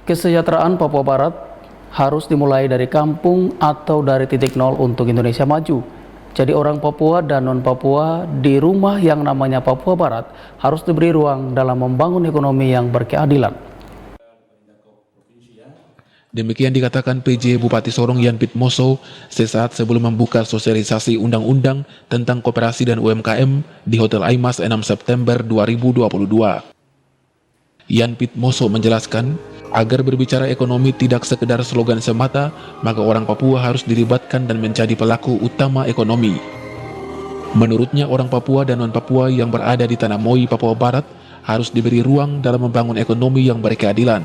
Kesejahteraan Papua Barat harus dimulai dari kampung atau dari titik nol untuk Indonesia maju. Jadi orang Papua dan non-Papua di rumah yang namanya Papua Barat harus diberi ruang dalam membangun ekonomi yang berkeadilan. Demikian dikatakan PJ Bupati Sorong Yan Pitmoso sesaat sebelum membuka sosialisasi undang-undang tentang koperasi dan UMKM di Hotel Aimas 6 September 2022. Yan Pitmoso menjelaskan, agar berbicara ekonomi tidak sekedar slogan semata, maka orang Papua harus dilibatkan dan menjadi pelaku utama ekonomi. Menurutnya, orang Papua dan non-Papua yang berada di Tanah Moi, Papua Barat harus diberi ruang dalam membangun ekonomi yang berkeadilan.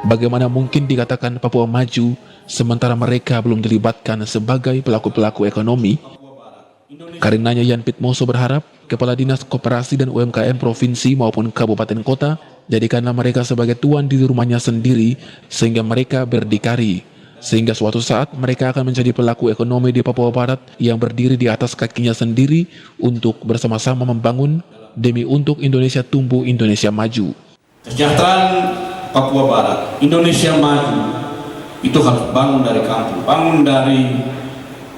Bagaimana mungkin dikatakan Papua maju, sementara mereka belum dilibatkan sebagai pelaku-pelaku ekonomi? Karenanya Yan Pitmoso berharap, Kepala Dinas Koperasi dan UMKM Provinsi maupun Kabupaten Kota jadikanlah mereka sebagai tuan di rumahnya sendiri sehingga mereka berdikari. Sehingga suatu saat mereka akan menjadi pelaku ekonomi di Papua Barat yang berdiri di atas kakinya sendiri untuk bersama-sama membangun demi untuk Indonesia tumbuh, Indonesia maju. Kesejahteraan Papua Barat, Indonesia maju, itu harus bangun dari kampung, bangun dari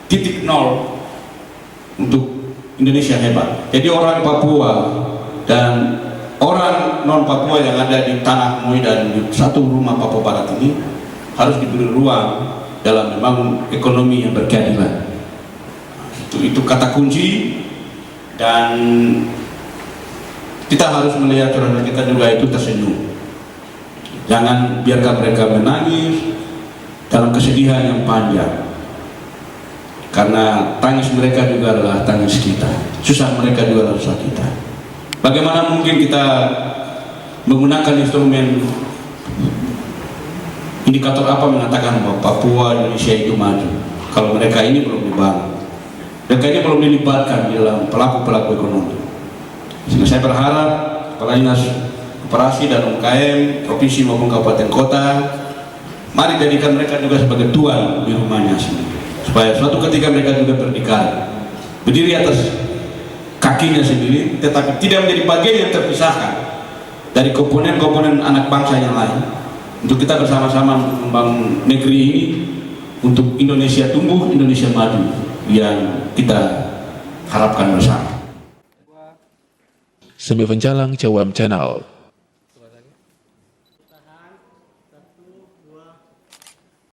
titik nol untuk Indonesia hebat. Jadi orang Papua dan orang non-Papua yang ada di Tanah Moi dan di satu rumah Papua Barat ini harus diberi ruang dalam membangun ekonomi yang berkeadilan. Itu kata kunci, dan kita harus melihat orang kita juga itu tersenyum. Jangan biarkan mereka menangis dalam kesedihan yang panjang, karena tangis mereka juga adalah tangis kita, susah mereka juga adalah susah kita. Bagaimana mungkin kita menggunakan instrumen indikator apa mengatakan bahwa Papua Indonesia itu maju kalau mereka ini belum dibangun, mereka ini belum dilibatkan di dalam pelaku-pelaku ekonomi. Sehingga saya berharap Kepala Dinas Koperasi dan UMKM Provinsi maupun Kabupaten Kota, mari jadikan mereka juga sebagai tuan di rumahnya sendiri, supaya suatu ketika mereka juga berdiri atas kakinya sendiri, tetapi tidak menjadi bagian yang terpisahkan dari komponen-komponen anak bangsa yang lain, untuk kita bersama-sama membangun negeri ini untuk Indonesia tumbuh, Indonesia maju yang kita harapkan bersama. Semi Penjalang Cawam Channel.